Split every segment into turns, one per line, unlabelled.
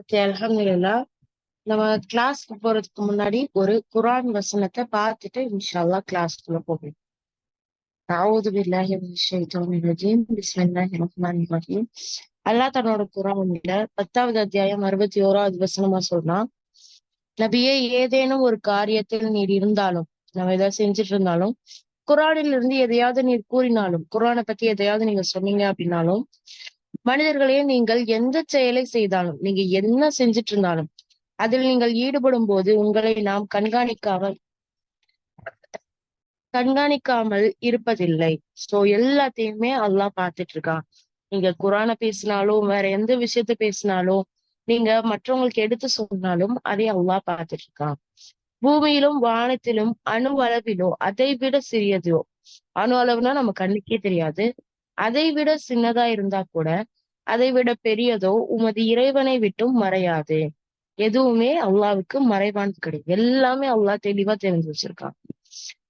Okay, அல்ஹம்துலில்லாஹ். நம்ம கிளாஸ்க்கு போறதுக்கு முன்னாடி ஒரு குர்ஆன் வசனத்தை பார்த்துட்டு இன்ஷா அல்லாஹ் கிளாஸ்க்குள்ள போகலாம். அஊது பில்லாஹி மினஷ் ஷைத்தானிர் ரஜீம். பிஸ்மில்லாஹிர் ரஹ்மானிர் ரஹீம். அல்லாஹ் தன்னோட குர்ஆன்ல 10வது அத்தியாயம் 61வது வசனமா சொல்றான், நபியே, ஏதேனும் ஒரு காரியத்தில் நீர் இருந்தாலும், நம்ம ஏதாவது செஞ்சுட்டு இருந்தாலும், குர்ஆனில் இருந்து எதையாவது நீர் கூறினாலும், குர்ஆனை பத்தி எதையாவது நீங்க சொன்னீங்க அப்படின்னாலும், மனிதர்களே, நீங்கள் எந்த செயலை செய்தாலும், நீங்க என்ன செஞ்சுட்டு இருந்தாலும், அதில் நீங்கள் ஈடுபடும் போது உங்களை நாம் கண்காணிக்காமல் இருப்பதில்லை. சோ எல்லாத்தையுமே அல்லாஹ் பார்த்துட்டு இருக்கான். நீங்க குர்ஆனை பேசினாலும், வேற எந்த விஷயத்த பேசினாலும், நீங்க மற்றவங்களுக்கு எடுத்து சொன்னாலும் அதை அல்லாஹ் பார்த்துட்டு இருக்கான். பூமியிலும் வானத்திலும் அணு அளவிலோ அதை விட சிறியதோ, அணு அளவுனா நம்ம கண்ணுக்கே தெரியாது, அதை விட சின்னதா இருந்தா கூட அதை விட பெரியதோ உமது இறைவனை விட்டும் மறையாது. எதுவுமே அல்லாஹ்வுக்கு மறைவானது கிடையாது. எல்லாமே அல்லாஹ் தெளிவா தெரிஞ்சு வச்சிருக்கான்.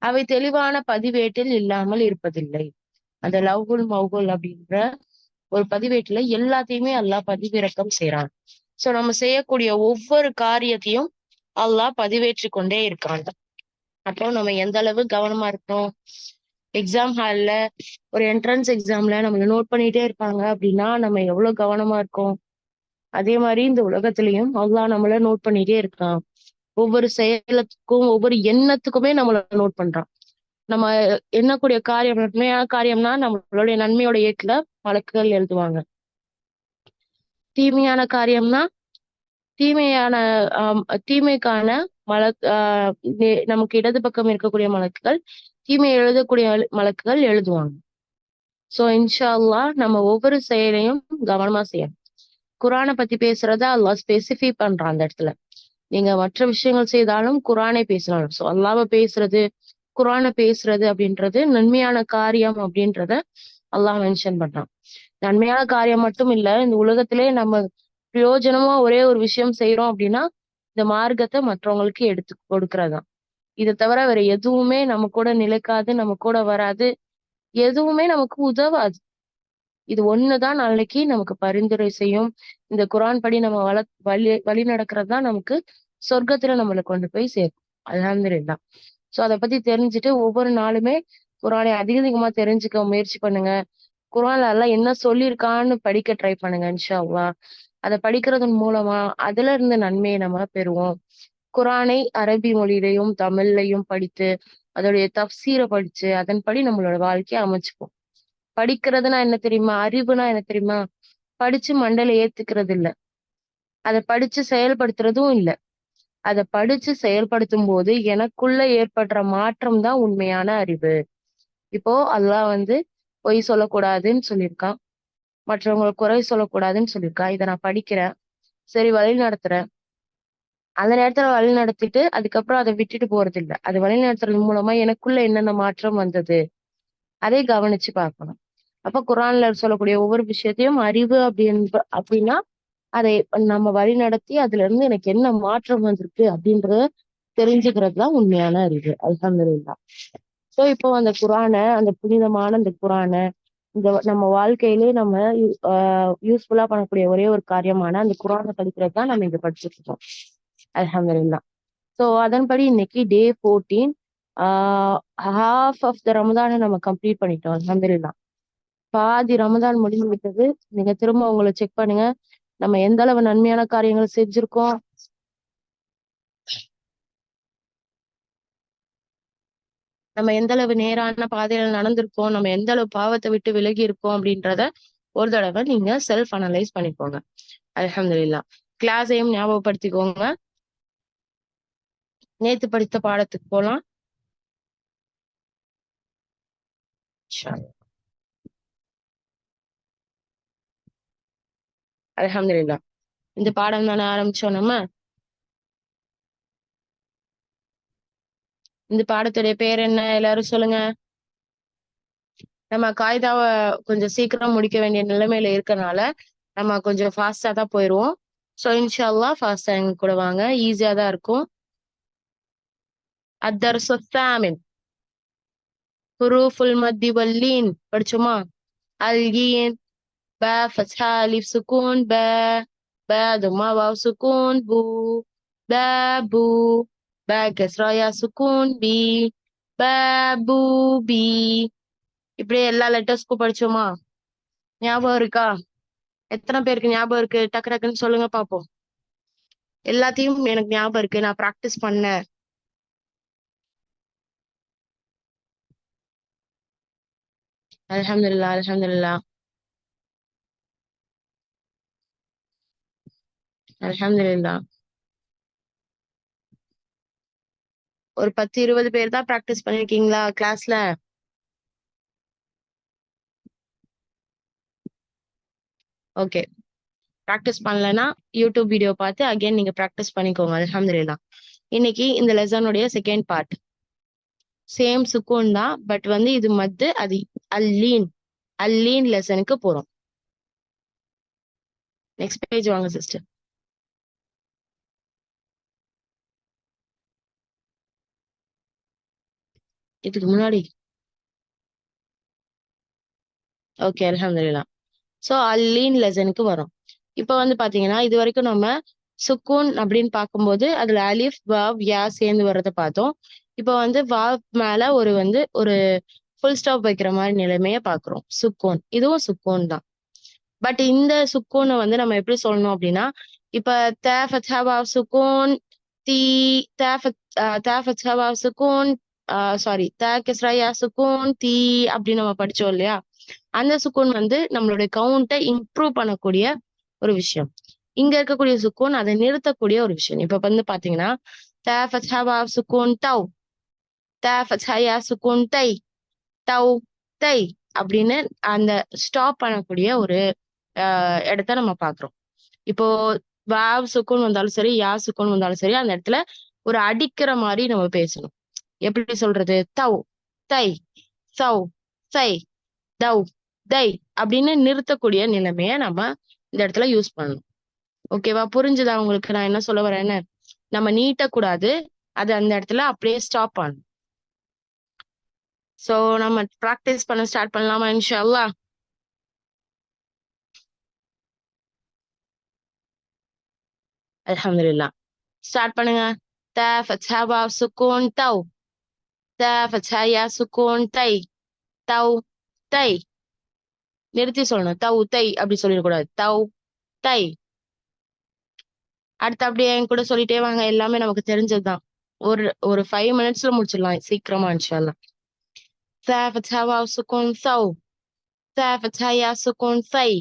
அவை தெளிவான பதிவேட்டில் இல்லாமல் இருப்பதில்லை. அந்த லவ்ஹுல் மவ்ஹுல் அப்படின்ற ஒரு பதிவேட்டுல எல்லாத்தையுமே அல்லாஹ் பதிவிறக்கம் செய்றான். சோ நம்ம செய்யக்கூடிய ஒவ்வொரு காரியத்தையும் அல்லாஹ் பதிவேற்றி கொண்டே இருக்கான். அப்போ நம்ம எந்த அளவு கவனமா இருக்கணும். எக்ஸாம் ஹால்ல ஒரு என்ட்ரன்ஸ் எக்ஸாம்ல நம்மள நோட் பண்ணிட்டே இருப்பாங்க அப்படின்னா நம்ம எவ்வளவு கவனமா இருக்கோம். அதே மாதிரி இந்த உலகத்திலயும் அல்லாஹ் நம்மள நோட் பண்ணிட்டே இருக்கான். ஒவ்வொரு செயலுக்கும் ஒவ்வொரு எண்ணத்துக்குமே நம்மள நோட் பண்றான். நம்ம எண்ணக்கூடிய காரியம் நன்மையான காரியம்னா நம்மளுடைய நன்மையோட ஏட்டுல மலக்குகள் எழுதுவாங்க. தீமையான காரியம்னா தீமையான தீமைக்கான மலக் நமக்கு இடது பக்கம் இருக்கக்கூடிய மலக்குகள், தீமை எழுதக்கூடிய மலக்குகள் எழுதுவாங்க. சோ இன்ஷா அல்லாஹ் நம்ம ஒவ்வொரு செயலையும் கவனமா செய்யணும். குர்ஆனை பத்தி பேசுறத அல்லாஹ் ஸ்பெசிஃபை பண்றான் அந்த இடத்துல. நீங்க மற்ற விஷயங்கள் செய்தாலும் குர்ஆனை பேசினாலும், சோ அல்லாஹ்வை பேசுறது, குர்ஆனை பேசுறது அப்படின்றது நன்மையான காரியம் அப்படின்றத அல்லாஹ் மென்ஷன் பண்றான். நன்மையான காரியம் மட்டும் இல்ல, இந்த உலகத்திலே நம்ம பிரயோஜனமா ஒரே ஒரு விஷயம் செய்யறோம் அப்படின்னா இந்த மார்க்கத்தை மற்றவங்களுக்கு எடுத்து கொடுக்கறதுதான். இதை தவிர வேற எதுவுமே நம்ம கூட நிலைக்காது, நம்ம கூட வராது, எதுவுமே நமக்கு உதவாது. இது ஒண்ணுதான் நாளைக்கு நமக்கு பரிந்துரை செய்யும். இந்த குர்ஆன் படி நம்ம வழி நடக்கிறது தான் நமக்கு சொர்க்கத்துல நம்மளை கொண்டு போய் சேர்க்கும். அல்ஹம்துலில்லாஹ். சோ அதை பத்தி தெரிஞ்சுட்டு ஒவ்வொரு நாளுமே குர்ஆனை அதிகமா தெரிஞ்சுக்க முயற்சி பண்ணுங்க. குர்ஆன்ல அல்லாஹ் என்ன சொல்லியிருக்கான்னு படிக்க ட்ரை பண்ணுங்க இன்ஷா அல்லாஹ். அதை படிக்கிறதன் மூலமா அதுல இருந்து நன்மையை நம்ம பெறுவோம். குர்ஆனை அரபி மொழியிலையும் தமிழ்லையும் படித்து அதோடைய தஃப்சீரை படிச்சு அதன்படி நம்மளோட வாழ்க்கையை அமைச்சுப்போம். படிக்கிறதுனா என்ன தெரியுமா? அறிவுனா என்ன தெரியுமா? படிச்சு மண்டையில ஏத்துக்கிறது இல்ல. அதை படிச்சு செயல்படுத்துறதும் இல்ல. அதை படிச்சு செயல்படுத்தும் போது எனக்குள்ள ஏற்படுற மாற்றம் தான் உண்மையான அறிவு. இப்போ அல்லாஹ் பொய் சொல்லக்கூடாதுன்னு சொல்லியிருக்கான். மற்றவங்களுக்கு குறை சொல்லக்கூடாதுன்னு சொல்லியிருக்கான். இதை நான் படிக்கிறேன், சரி வழி நடத்துறேன். அந்த நேரத்துல வழி நடத்திட்டு அதுக்கப்புறம் அதை விட்டுட்டு போறது இல்ல. அது வழி நடத்துறது மூலமா எனக்குள்ள என்னென்ன மாற்றம் வந்தது அதை கவனிச்சு பார்க்கணும். அப்ப குர்ஆன்ல சொல்லக்கூடிய ஒவ்வொரு விஷயத்தையும் அறிவு அப்படின்னா அதை நம்ம வழி நடத்தி அதுல இருந்து எனக்கு என்ன மாற்றம் வந்திருக்கு அப்படின்றத தெரிஞ்சுக்கிறது தான் உண்மையான அறிவு. அல்ஹம்துலில்லாஹ். சோ இப்போ அந்த குர்ஆனை, அந்த புனிதமான அந்த குர்ஆனை இந்த நம்ம வாழ்க்கையிலே நம்ம யூஸ்ஃபுல்லா பண்ணக்கூடிய ஒரே ஒரு காரியமான அந்த குர்ஆனை படிக்கிறது தான் நம்ம இங்க படிச்சுட்டு இருக்கோம். அல்ஹம்துலில்லாஹ். சோ அதன்படி இன்னைக்கு டே 14. ஹாஃப் ஆஃப் த ரமதானை நம்ம கம்ப்ளீட் பண்ணிட்டோம். அல்ஹம்துலில்லாஹ். பாதி ரமதான் முடிஞ்சு விட்டது. நீங்க திரும்ப உங்களை செக் பண்ணுங்க. நம்ம எந்த அளவு நன்மையான காரியங்கள் செஞ்சிருக்கோம், நம்ம எந்த அளவு நேரான பாதையில நடந்திருக்கோம், நம்ம எந்த அளவு பாவத்தை விட்டு விலகி இருக்கோம் அப்படின்றத ஒரு தடவை நீங்க செல்ஃப் அனலைஸ் பண்ணிக்கோங்க. அல்ஹம்துலில்லாஹ். கிளாஸையும் ஞாபகப்படுத்திக்கோங்க. நேத்து படித்த பாடத்துக்கு போலாம். அல்ஹம்துலில்லாஹ். இந்த பாடம் தானே ஆரம்பிச்சோம் நம்ம. இந்த பாடத்துடைய பேர் என்ன? எல்லாரும் சொல்லுங்க. நம்ம காய்தாவை கொஞ்சம் சீக்கிரம் முடிக்க வேண்டிய நிலைமையில இருக்கறனால நம்ம கொஞ்சம் ஃபாஸ்டா தான் போயிருவோம். சோ இன்ஷா அல்லாஹ் ஃபாஸ்டா எங்க கூட வாங்க, ஈஸியா தான் இருக்கும். அத்தர்சு தாமின் ஹுரூஃபுல் மத்தி வல்லீன் படிச்சோமா? அல் ஈன், ப ஃபத்ஹா அலிஃப் சுக்கூன் ப, با ضمة واو سكون بو. بابو. با كسرة يا سكون بي. பாபு பி. இப்படியே எல்லா லெட்டர்ஸ்க்கும் படிச்சோமா? ஞாபகம் இருக்கா? எத்தனை பேருக்கு ஞாபகம் இருக்கு? டக்கு டக்குன்னு சொல்லுங்க பாப்போம். எல்லாத்தையும் எனக்கு ஞாபகம் இருக்கு, நான் பிராக்டிஸ் பண்ணேன். அல்ஹம்துலில்லாஹ் அல்ஹம்துலில்லாஹ் அல்ஹம்துலில்லாஹ். ஒரு 10-20 பேர் தான் பிராக்டிஸ் பண்ணிருக்கீங்களா கிளாஸ்ல? ஓகே. பிராக்டிஸ் பண்ணலன்னா யூடியூப் வீடியோ பார்த்து அகைன் நீங்க பிராக்டிஸ் பண்ணிக்கோங்க. அல்ஹம்துலில்லாஹ். இன்னைக்கு இந்த லெசனுடைய செகண்ட் பார்ட். சேம் சுக்கூன் தான், பட் வந்து இது மத்து, அது அல்லீன். அல்லீன் லெசனுக்கு போறோம். நெக்ஸ்ட் பேஜ் வாங்க சிஸ்டர். இதுக்கு முன்னாடி ஓகே அல்ஹம்துலில்லாஹ். சோ அல்லீன் லெசனுக்கு வரும். இப்ப வந்து பாத்தீங்கன்னா இது வரைக்கும் நம்ம சுக்கூன் அப்படின்னு பார்க்கும்போது அதுல அலிஃப் வாவ் யா சேர்ந்து வர்றதை பார்த்தோம். இப்ப வந்து வாவ் மேல ஒரு ஃபுல் ஸ்டாப் வைக்கிற மாதிரி நிலைமைய பாக்குறோம். சுக்கூன், இதுவும் சுக்கூன் தான். பட் இந்த சுக்கூனை வந்து நம்ம எப்படி சொல்லணும் அப்படின்னா, இப்ப த ஃபத்ஹா வாவ் சுக்கூன் தி, த ஃபத்ஹா வாவ் சுக்கூன், சாரி த கிஸ்ரா யா சுக்கூன் தி அப்படின்னு நம்ம படிச்சோம் இல்லையா? அந்த சுக்கூன் வந்து நம்மளுடைய கவுண்டை இம்ப்ரூவ் பண்ணக்கூடிய ஒரு விஷயம். இங்க இருக்கக்கூடிய சுக்கூன் அதை நிறுத்தக்கூடிய ஒரு விஷயம். இப்ப வந்து பாத்தீங்கன்னா த ஃபத்ஹா வாவ் சுக்கூன் தவ், த ஃபத்ஹா யா சுக்கூன் தை, தவ் தை அப்படின்னு அந்த ஸ்டாப் பண்ணக்கூடிய ஒரு இடத்த நம்ம பாக்குறோம். இப்போ வாவ் சுக்கூன் வந்தாலும் சரி, யா சுக்கூன் வந்தாலும் சரி, அந்த இடத்துல ஒரு அடிக்கிற மாதிரி நம்ம பேசணும். எப்படி சொல்றது? தவ் தை, சவ் சை, தவ் தை அப்படின்னு நிறுத்தக்கூடிய நிலைமைய நம்ம இந்த இடத்துல யூஸ் பண்ணணும். ஓகேவா? புரிஞ்சுதா உங்களுக்கு நான் என்ன சொல்ல வரேன்னு? நம்ம நீட்டக்கூடாது, அது அந்த இடத்துல அப்படியே ஸ்டாப் பண்ணணும். சோ நம்ம பிராக்டிஸ் பண்ண ஸ்டார்ட் பண்ணலாமா இன்ஷா அல்லாஹ்? அல்ஹம்துலில்லாஹ். ஸ்டார்ட் பண்ணுங்க. த ஃபத்ஹா வாவ் சுக்கூன் தவ், த ஃபத்ஹா யா சுக்கூன் தை, தவ் தை. நிறுத்தி சொல்லணும். தவ் தை அப்படி சொல்லிடக்கூடாது. தவ் தை. அடுத்து அப்படியே என் கூட சொல்லிட்டே வாங்க. எல்லாமே நமக்கு தெரிஞ்சதுதான். ஒரு ஒரு 5 மினிட்ஸ்ல முடிச்சிடலாம் சீக்கிரமா இன்ஷா அல்லாஹ். த ஃபத்ஹா வாவ் சுக்கூன் தவ், த ஃபத்ஹா யா சுக்கூன் தை,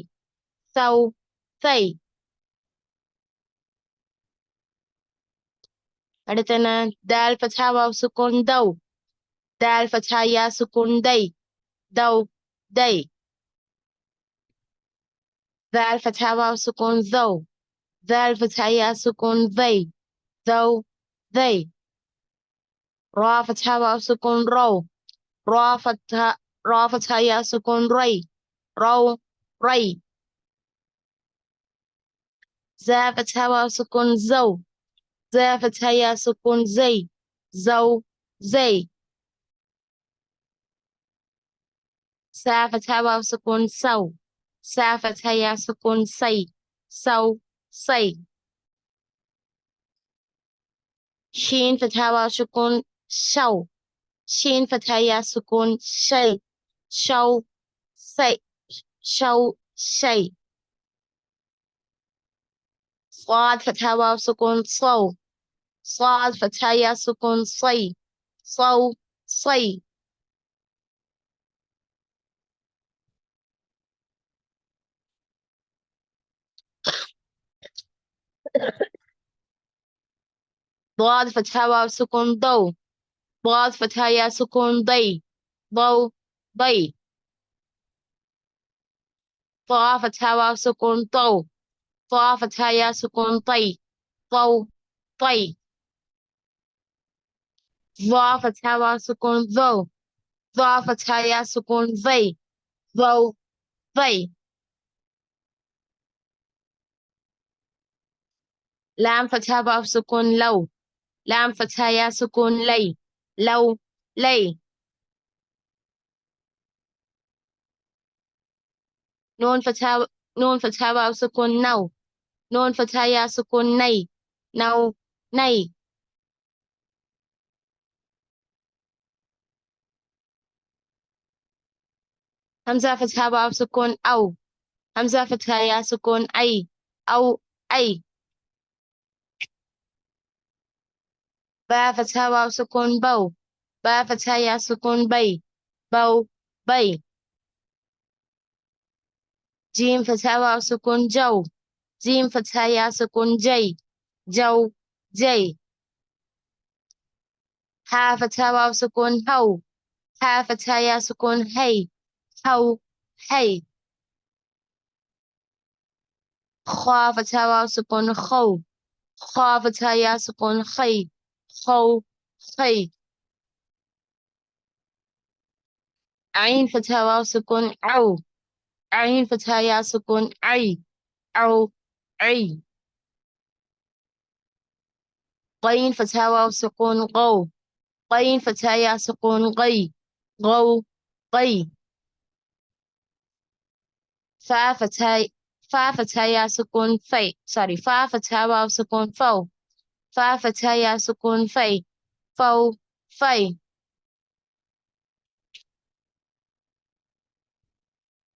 தவ் தை. அடுத்து என்ன? தால் ஃபத்ஹா வாவ் சுக்கூன் தவ், தால் ஃபத்ஹா யா சுக்கூன் தை, தவ் தை. ذال فتحة واو سكون ذو، ذال فتحة يا سكون ذي، ذو ذي. را فتحة واو سكون رو، را فتحة يا سكون ري، رو ري. زا فتحة واو سكون زو، زا فتحة يا سكون زي، زو زي. سا فتحة واو سكون سو، سا فتحة يا سكون سي، سو سي. شين فتحة واو سكون شو، شين فتحة يا سكون شي، شو سي، شو شي. صاد فتحة واو سكون صو، صاد فتحة يا سكون صي، صو صي. ضاد فتحة واو سكون ضو، ضاد فتحة يا سكون ضي، ضو ضي. ضا فتحة واو سكون طو، ضا فتحة يا سكون طي، طو طي. ضا فتحة واو سكون ذو، ضا فتحة يا سكون ذي، ضو ذي. لام فتحة واو سكون لو، لام فتحة يا سكون لي، لو لي. نون فتحة، نون فتحة واو سكون نو، نون فتحة يا سكون ني نو ني. همزة فتحة واو سكون أو همزة فتحة يا سكون أي أو أي. با فتحة واو سكون بو با فتحة يا سكون بي بو بي. جيم فتحة واو سكون جو جيم فتحة يا سكون جي جو جي. ها فتحة واو سكون هو ها فتحة يا سكون هي هو هي. خا فتحة واو سكون خو خا فتحة يا سكون خي خو خي. عين فتحة واو سكون عو عين فتحة يا سكون عي عو عي. غين فتحة واو سكون غو غين فتحة يا سكون غي غو غي. فا فتحة فا فتحة يا سكون في سوري فا فتحة واو سكون فو فا فتحة يا سكون في فو في.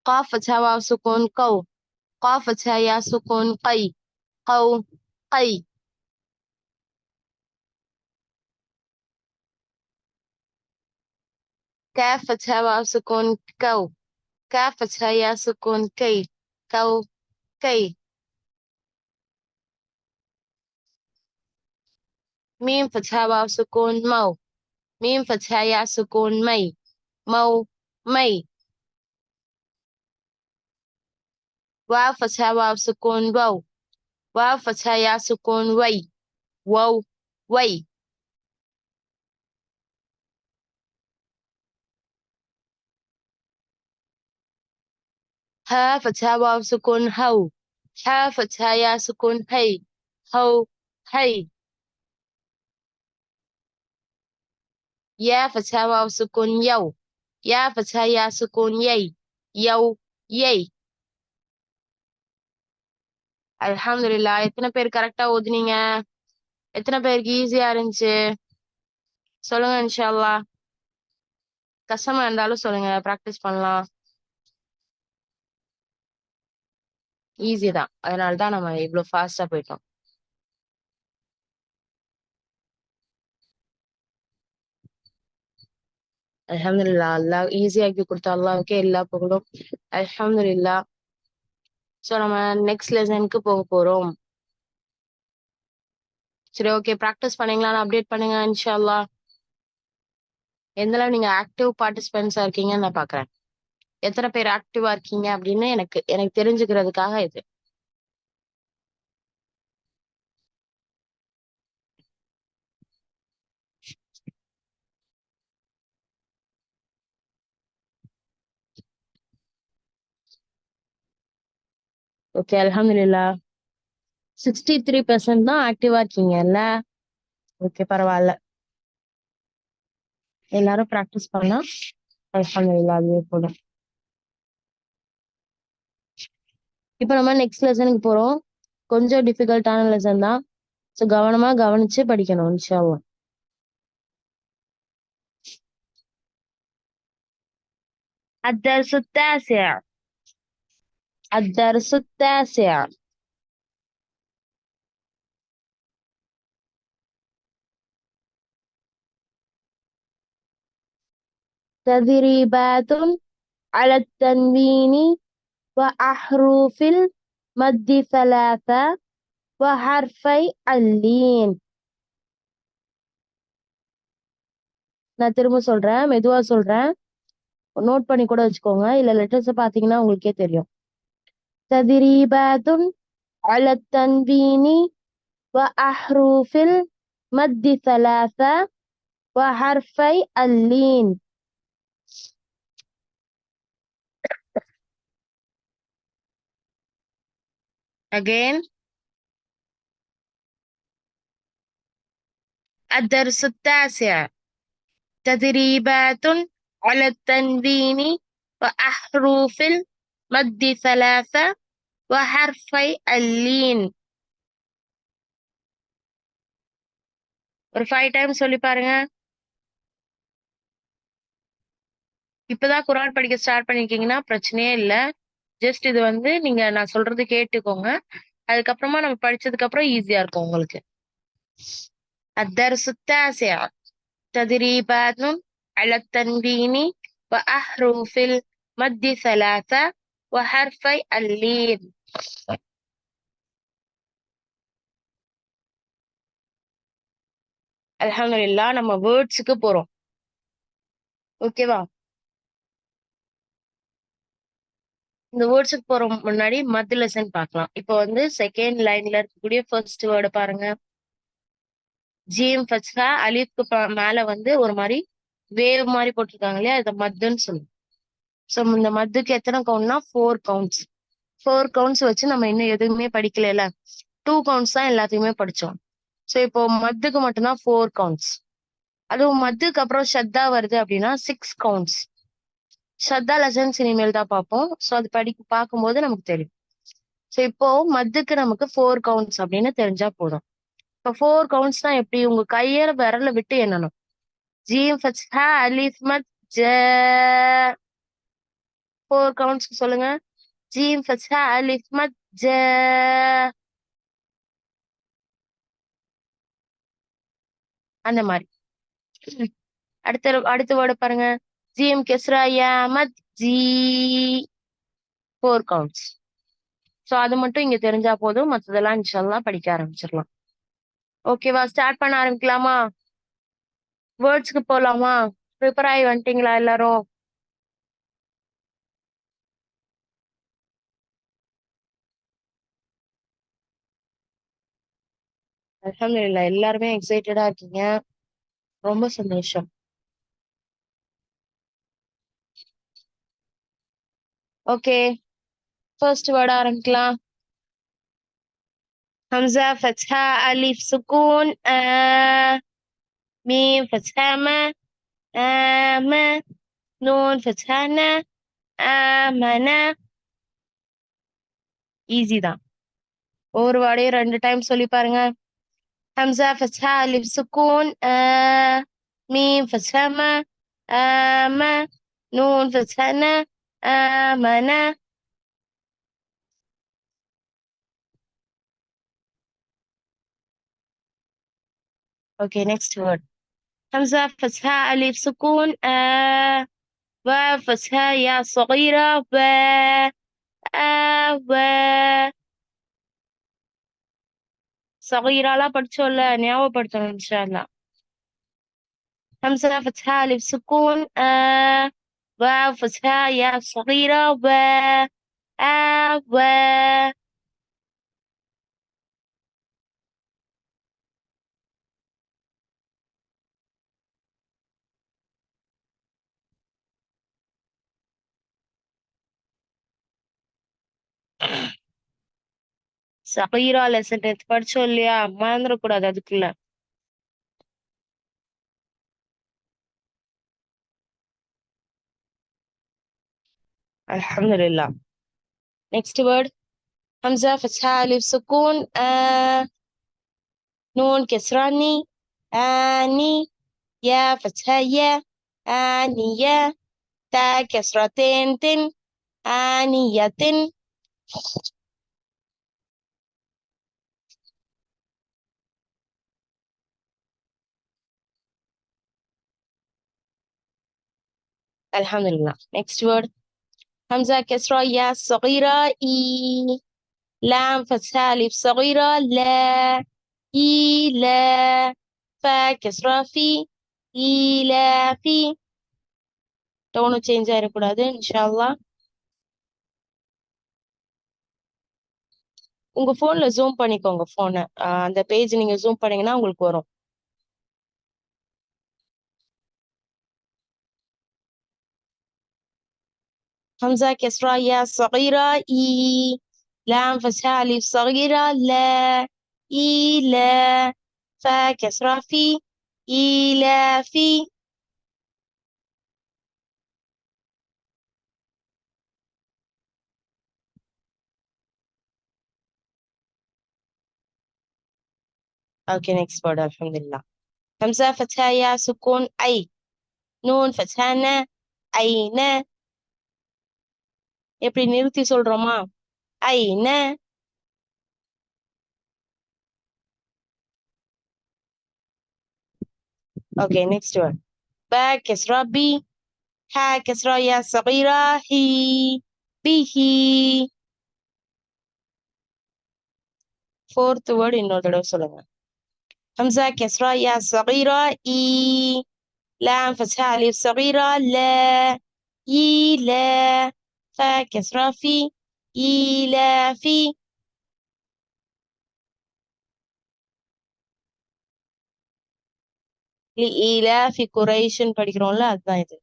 قاف فتحة واو سكون قو قاف فتحة يا سكون قي قو قي. كاف فتحة واو سكون كو كاف فتحة يا سكون كي كو كي. ميم فتحة واو سكون مو ميم فتحة يا سكون مي مو مي. واو فتحة واو سكون وو واو فتحة يا سكون وي وو وي. ها فتحة واو سكون هو ها فتحة يا سكون هي هو هي. يا فتحة واو سكون يو يا فتحة يا سكون يي يو يي. அல்ஹம்துலில்லாஹ். எத்தனை பேர் கரெக்டா ஓதுனீங்க? எத்தனை பேருக்கு ஈஸியா இருந்துச்சு? சொல்லுங்க இன்ஷா அல்லாஹ். கஷ்டமா இருந்தாலும் சொல்லுங்க, பிராக்டிஸ் பண்ணலாம். ஈஸி தான், அதனால தான் நம்ம இவ்வளவு ஃபாஸ்டா போயிட்டோம். அல்ஹம்துலில்லாஹ். அல்லாஹ் ஈஸியாக்கி கொடுத்த அல்லாஹ்வுக்கே எல்லா புகழும். அல்ஹம்துலில்லாஹ். சோ நம்ம நெக்ஸ்ட் லெசனுக்கு போக போறோம். சரி, ஓகே. பிராக்டிஸ் பண்ணீங்களான்னு அப்டேட் பண்ணுங்க இன்ஷா அல்லாஹ். எந்த அளவு நீங்க ஆக்டிவ் பார்ட்டிசிபென்ட்ஸா இருக்கீங்கன்னு நான் பாக்குறேன். எத்தனை பேர் ஆக்டிவா இருக்கீங்க அப்படின்னு எனக்கு எனக்கு தெரிஞ்சுக்கிறதுக்காக இது. ஓகே, அல்ஹம்துலில்லாஹ். 63% தான் ஆக்டிவா இருக்கீங்கல்ல. ஓகே, பரவாயில்ல. எல்லாரும் பிராக்டிஸ் பண்ணா அல்ஹம்துலில்லாஹ் அதுவே போதும். இப்போ நம்ம நெக்ஸ்ட் லெசனுக்கு போறோம். கொஞ்சம் டிஃபிகல்ட்டான லெசன் தான். ஸோ கவனமா கவனிச்சு படிக்கணும் இன்ஷா அல்லாஹ். الدرس التاسع الدرس التاسع. تدريبات على التنوين وأحرف المد ثلاثة وحرفي اللين. நான் திரும்ப சொல்றேன், மெதுவா சொல்றேன். நோட் பண்ணி கூட வச்சுக்கோங்க, இல்ல லெட்டர்ஸ் பாத்தீங்கன்னா உங்களுக்கே தெரியும். تدريبات على التنوين وأحرف المد ثلاثة وحرفي اللين. Again. الدرس التاسع. تدريبات على التنوين وأحرف المد ثلاثة وحرفي اللين. ஒரு 5 டைம்ஸ் சொல்லி பாருங்க. இப்பதான் குரான் படிக்க ஸ்டார்ட் பண்ணிருக்கீங்கன்னா பிரச்சனையே இல்ல. ஜஸ்ட் இது வந்து நீங்க நான் சொல்றது கேட்டுக்கோங்க. அதுக்கப்புறமா நம்ம படிச்சதுக்கு அப்புறம் ஈஸியா இருக்கும் உங்களுக்கு. الدرس التاسع تدريبات على التنوين وأحرف المد ثلاثة وحرفي اللين. அல்ஹம்துலில்லாஹ் நம்ம வேர்ட்ஸுக்கு போறோம். ஓகேவா? இந்த வேர்ட்ஸுக்கு போற முன்னாடி மத் லெசன் பார்க்கலாம். இப்போ வந்து செகண்ட் லைன்ல இருக்கக்கூடிய ஃபர்ஸ்ட் வேர்டு பாருங்க. ஜீம் ஃபத்ஹா அலிஃப்க்கு மேல வந்து ஒரு மாதிரி வேவ் மாதிரி போட்டிருக்காங்க இல்லையா? இதை மத்துன்னு சொல்லுவோம். ஸோ இந்த மத்துக்கு எத்தனை கவுண்ட்னா 4 கவுண்ட்ஸ். 4 கவுண்ட்ஸ் வச்சு நம்ம இன்னும் எதுவுமே படிக்கல. 2 கவுண்ட்ஸ் தான் எல்லாத்தையுமே படிச்சோம். ஸோ இப்போ மத்துக்கு மட்டும்தான் 4 கவுண்ட்ஸ். அதுவும் மத்துக்கு அப்புறம் ஷத்தா வருது அப்படின்னா 6 கவுண்ட்ஸ். ஷத்தா லெசன்ஸ் இனிமேல் தான் பார்ப்போம். ஸோ அது பார்க்கும்போது நமக்கு தெரியும். ஸோ இப்போ மத்துக்கு நமக்கு 4 கவுண்ட்ஸ் அப்படின்னு தெரிஞ்சா போதும். இப்போ 4 கவுண்ட்ஸ் தான் எப்படி? உங்க கையில விரல விட்டு எண்ணணும். ஜீம் ஃபத்ஹா அலிஃப் மத் ஜ. 4 கவுண்ட்ஸ்க்கு சொல்லுங்க. ஜீம் ஃபத்ஹா அலிஃப் மத் ஜ. அந்த மாதிரி. அடுத்த வேர்டு பாருங்க. ஜீம் கெஸ்ரா யா மத் ஜி. 4 கவுண்ட்ஸ். ஸோ அது மட்டும் இங்க தெரிஞ்சா போதும். மற்றதெல்லாம் இன்ஷால்லா படிக்க ஆரம்பிச்சிடலாம். ஓகேவா? ஸ்டார்ட் பண்ண ஆரம்பிக்கலாமா? வேர்ட்ஸ்க்கு போலாமா? ப்ரிப்பேர் ஆகி வந்துட்டீங்களா எல்லாரும்? அல்ஹம்துலில்லாஹ் எல்லாருமே எக்ஸைட்டடா இருக்கீங்க. ரொம்ப சந்தோஷம். ஓகே, ஃபர்ஸ்ட் வேர்ட் ஆரம்பிக்கலாம். ஹம்சா ஃபத்ஹா அலிஃப் சுக்கூன் ஆ. மீம் ஃபத்ஹா ம ஆம. நூன் ஃபத்ஹா ந ஆமன. ஈஸி தான். ஒவ்வொரு வேர்டையும் 2 டைம் சொல்லி பாருங்க. ஹம்சா ஃபத்ஹா அலிஃப் சுக்கூன் ஆ. மீம் ஃபத்ஹா ம ஆம. நூன் ஃபத்ஹா ந ஆமன. Okay, next word. همزة فتحة ألف سكون واو فتحة يا صغيرة و و صغيرة படிச்சோம்ல, ஞாபகப்படுத்தணும் இன்ஷா அல்லாஹ். همزة فتحة ألف سكون واو فتحة يا صغيرة و و صغيرة லெசன் படிச்சோம் இல்லையா? மறந்துடக்கூடாது அதுக்குள்ள. அல்ஹம்துலில்லாஹ். Next word. همزة فتحة ألف سكون نون كسراني آني يا فتحة يا آنية تا كسرتين تن آنية. الحمد لله. next word. همزة كسرة يا صغيرة إي. لام فتحة ألف صغيرة لا. إي لا. فا كسرة في. إي لا في. Tone change ஆயிடக்கூடாது இன்ஷா அல்லாஹ். உங்க போன்ல ஜூம் பண்ணிக்கோங்க போனை. அந்த பேஜ் நீங்க ஜூம் பண்ணீங்கன்னா உங்களுக்கு வரும். همزة كسرة يا صغيرة إي. لام فتحة ألف صغيرة لا. إي لا. فا كسرة في. إي لا في. Okay, next word. அல்ஹம்துலில்லாஹ். ஹம்சா ஃபத்ஹா யா சுக்கூன் ஐ, நூன் ஃபத்ஹா ந, ஐன. எப்படி நிறுத்தி சொல்றோமா? ஐன. Okay, next one. ப கஸ்ரா பி, ஹா கஸ்ரா யா சகீரா ஹி, பிஹி. ஃபோர்த் வேர்ட் இன்னொரு தடவை சொல்லுங்க. ஹம்சா கஸ்ரா யா சகீரா இ, لام فتحة ألف صغيرة لا، إيلا. فا كسرة في، إيلافي. لإيلاف قريش படிக்கிறோம்ல, அதுதான் இது.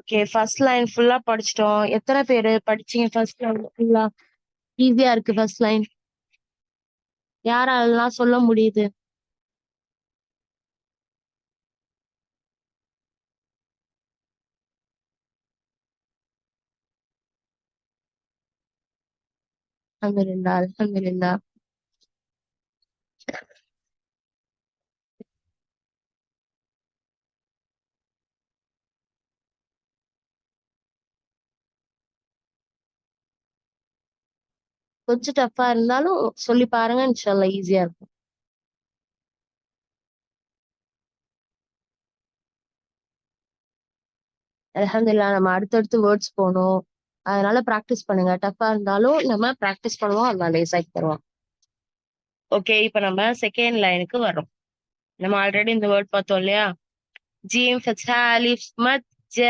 ஓகே, ஃபர்ஸ்ட் லைன் ஃபுல்லா படிச்சிட்டோம். எத்தனை பேரு படிச்சீங்க ஃபர்ஸ்ட் லைன் ஃபுல்லா? ஈஸியா இருக்கு ஃபர்ஸ்ட் லைன். யாராலாம் சொல்ல முடியுது? அல்ஹம்துலில்லாஹ், அல்ஹம்துலில்லாஹ். கொஞ்சம் டஃப்பா இருந்தாலும் சொல்லி பாருங்க, இன்ஷால்லா ஈஸியா இருக்கும். அல்ஹம்துலில்லாஹ். நம்ம அடுத்தடுத்து வேர்ட்ஸ் போகணும். அதனால பிராக்டிஸ் பண்ணுங்க. டஃப்பா இருந்தாலும் நம்ம பிராக்டிஸ் பண்ணுவோம், அல்லாஹ் லேசாக்கி தருவான். ஓகே, இப்ப நம்ம செகண்ட் லைனுக்கு வர்றோம். நம்ம ஆல்ரெடி இந்த வேர்ட் பார்த்தோம் இல்லையா? ஜீம் ஃபத்ஹா அலிஃப் மத் ஜ,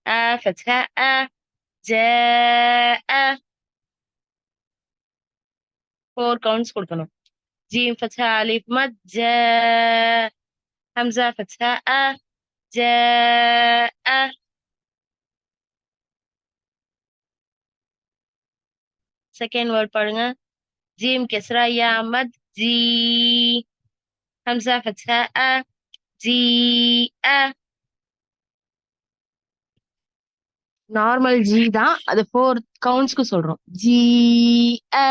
அ ஃபத்ஹா அ, ஜ அ. 4 கவுண்ட்ஸ் கொடுக்கணும். ஜீம் ஃபத்ஹா அலிஃப் மத் ஜ, ஹம்சா ஃபத்ஹா அ, ஜ அ. செகண்ட் வேர்ட் பாருங்க. ஜீம் கெஸ்ரா யா மத் ஜி, ஹம்சா ஃபத்ஹா அ, ஜி அ. நார்மல் ஜி தான், அது 4 கவுண்ட்ஸ்க்கு சொல்றோம். ஜி அ,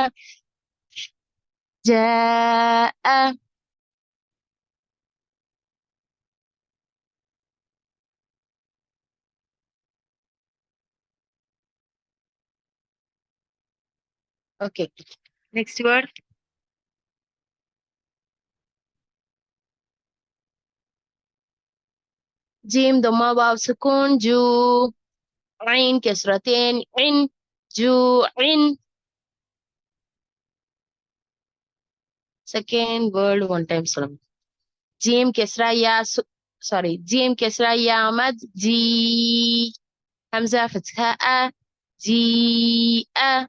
ஜ அ. Okay, next word. جيم ضمة واو سكون جو، عين كسرتين عن، جوع. Second word one time சொல்லுங்க. جيم كسرة يا sorry, جيم كسرة يا مد جي، همزة فتحة أ، جي أ.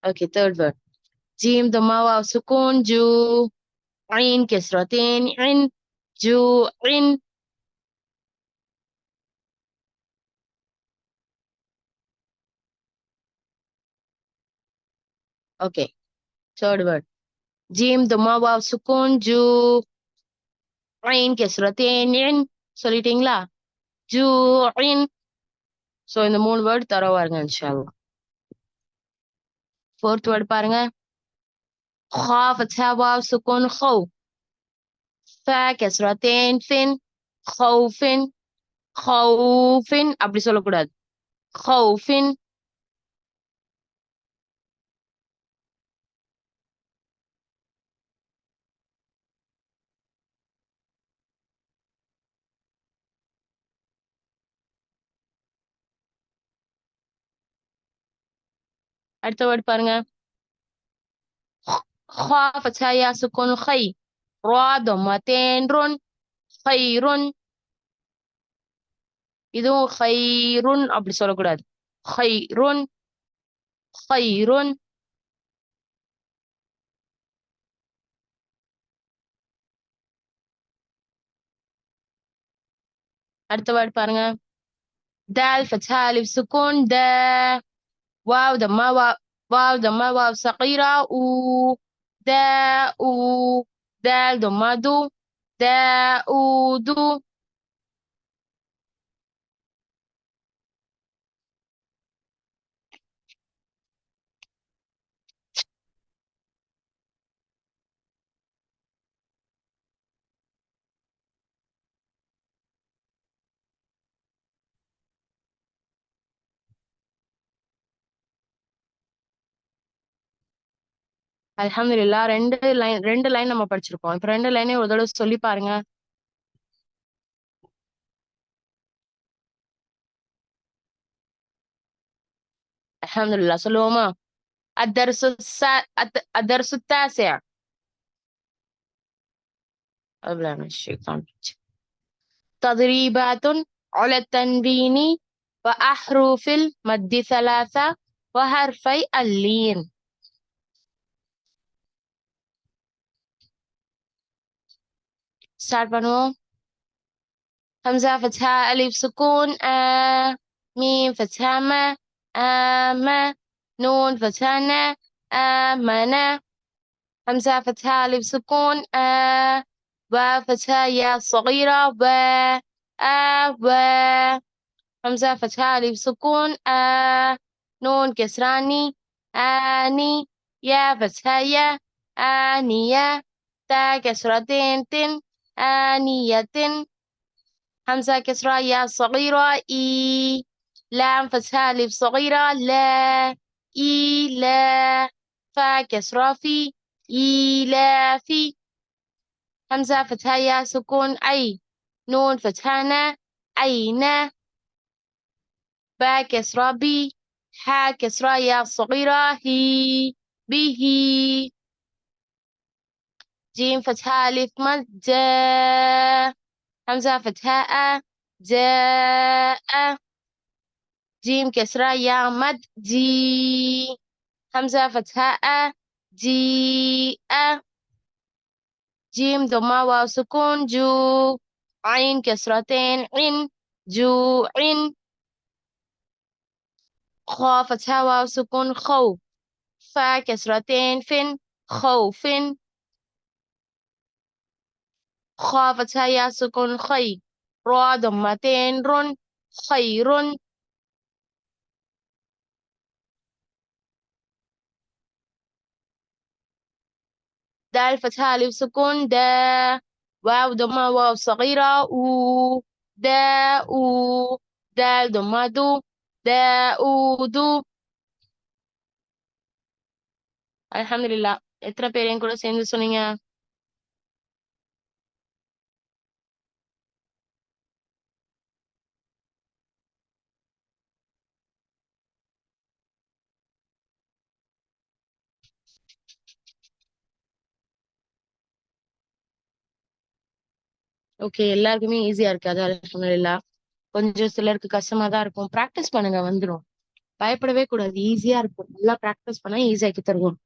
Okay, third word. جيم ضمة واو سكون جو، عين كسرتين عن، جوع. Okay, third word. جيم ضمة واو سكون جو، عين كسرتين عن. சொல்லிட்டீங்களா? ஜூஇன். சோ இந்த 3 வேர்ட் தரவா இருங்க இன்ஷால்லா. ஃபோர்த் வேர்ட் பாருங்க. خا فتحة واو سكون خو، فا كسرتين فين، خوفin. خوفin அப்படி சொல்லக்கூடாது. خوفin. அடுத்த வேர்ட் பாருங்க. خا فتحة يا سكون خي، را ضمتين رن، خيرun. இதுவும் خيرun அப்படி சொல்லக்கூடாது. خيرun، خيرun. அடுத்த வேர்ட் பாருங்க. دال فتحة ألف سكون دا، واو ضمة واو، واو ضمة واو صغيرة و، دا و. دال ضمة دو. داؤدو. அல்ஹம்துலில்லாஹ். ரெண்டு லைன் நம்ம படிச்சிருக்கோம். இப்ப 2 லைனையும் ஒரு தடவை சொல்லி பாருங்க. அல்ஹம்துலில்லாஹ். சொல்லுவோமா? الدرس الدرس التاسع. قبل من الشيطان. تدريبات على التنوين وأحرف المد ثلاثة وحرفي اللين. ஸ்டார்ட் பண்ணுவோம். همزة فتحة ألف سكون ميم فتحة ما نون فتحة آمنة. همزة فتحة ألف سكون واو فتحة يا صغيرة و همزة فتحة ألف سكون نون كسراني آني يا فتحة يا آنية تا كسرتين تن آنية. همزة كسرة يا صغيرة إي. لام فتحة ألف صغيرة لا إي لا. فا كسرة في إي لا في. همزة فتحة يا سكون أي. نون فتحة نا أين. با كسرة بي. حا كسرة يا صغيرة هي به. جيم فتحة ألف مد جاء. همزة فتحة جاء. جيم كسرة يا مد جي. همزة فتحة جيء. جيم ضمة واو سكون جو. عين كسرتين عن جو عن. خا فتحة واو سكون خو. فا كسرتين فن خوف. خا فتحة يا سكون خي. را ضمتين رن خير. دال فتحة ألف سكون دا. واو ضمة واو صغيرة و. داو. دال ضمة دو. داودو. அல்ஹம்துலில்லாஹ். எத்தனை பேர் என் கூட சேர்ந்து சொன்னீங்க? ஓகே, எல்லாருக்குமே ஈஸியா இருக்காது. அல்ஹம்துலில்லாஹ். கொஞ்சம் சிலருக்கு கஷ்டமா தான் இருக்கும். பிராக்டிஸ் பண்ணுங்க, வந்துரும். பயப்படவே கூடாது. ஈஸியா இருக்கும். நல்லா பிராக்டிஸ் பண்ணா ஈஸியாக்கி தருவோம்.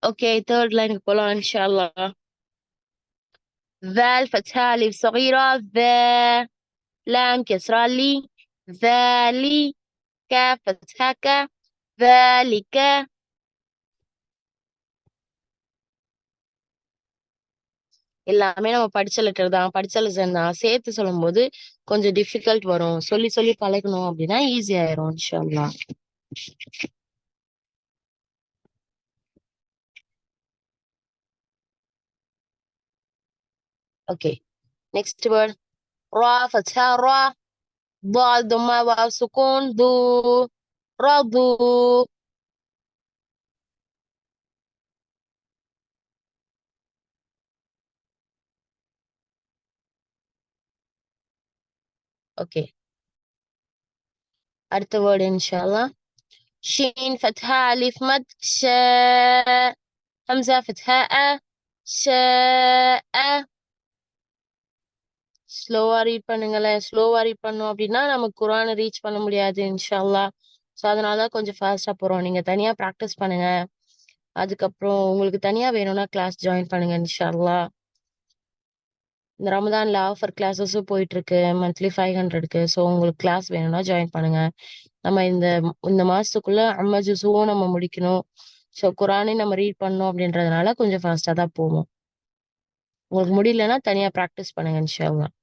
ஓகே, தேர்ட் லைனுக்கு போலாம் இன்ஷா அல்லாஹ். ذال فتحة ألف صغيرة ذا. لام كسرة لي ذلي. كاف فتحة ك ذلك. எல்லாமே நம்ம படிச்ச லெட்டர் தான், படிச்ச லெசன் தான். சேர்த்து சொல்லும்போது கொஞ்சம் டிஃபிகல்ட் வரும். சொல்லி சொல்லி பழகணும் அப்படின்னா ஈஸி ஆயிரும் இன்ஷா அல்லாஹ். ஓகே, நெக்ஸ்ட் வேர்ட் ரா فتحة ரா. ضاد ضمة واو سكون ذو. رضو. ஓகே, அடுத்த வேர்டு இன்ஷா அல்லாஹ். ஷீன் فتحة ألف مد شاء. همزة فتحة شاء. ஸ்லோவா ரீட் பண்ணுங்களேன். ஸ்லோவா ரீட் பண்ணோம் அப்படின்னா நமக்கு குர்ஆனை ரீச் பண்ண முடியாது இன்ஷா அல்லாஹ். ஸோ அதனாலதான் கொஞ்சம் ஃபாஸ்டா போறோம். நீங்க தனியா ப்ராக்டிஸ் பண்ணுங்க. அதுக்கப்புறம் உங்களுக்கு தனியா வேணும்னா கிளாஸ் ஜாயின் பண்ணுங்க இன்ஷா அல்லாஹ். இந்த ரமதான்ல ஆஃபர் கிளாஸஸும் போயிட்டு இருக்கு. மந்த்லி 500க்கு. ஸோ உங்களுக்கு கிளாஸ் வேணும்னா ஜாயின் பண்ணுங்க. நம்ம இந்த இந்த மாசத்துக்குள்ள அம்மா ஜுஸுவும் நம்ம முடிக்கணும். ஸோ குரானையும் நம்ம ரீட் பண்ணணும் அப்படின்றதுனால கொஞ்சம் ஃபாஸ்டா தான் போவோம். உங்களுக்கு முடியலன்னா தனியா ப்ராக்டிஸ் பண்ணுங்க இன்ஷா அல்லாஹ்.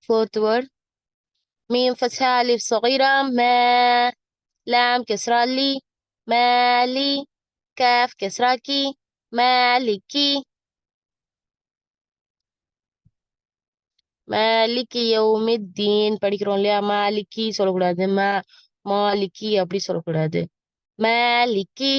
Fourth word. ميم فتحة ألف صغيرة ما. لام كسرة لي. مالي. كاف كسرة كي. مالكي. மாலிகி யௌமித்தீன் படிக்கிறோம் இல்லையா? மாலிகி சொல்லக்கூடாது. மாலிகி அப்படி சொல்லக்கூடாது. மாலிகி.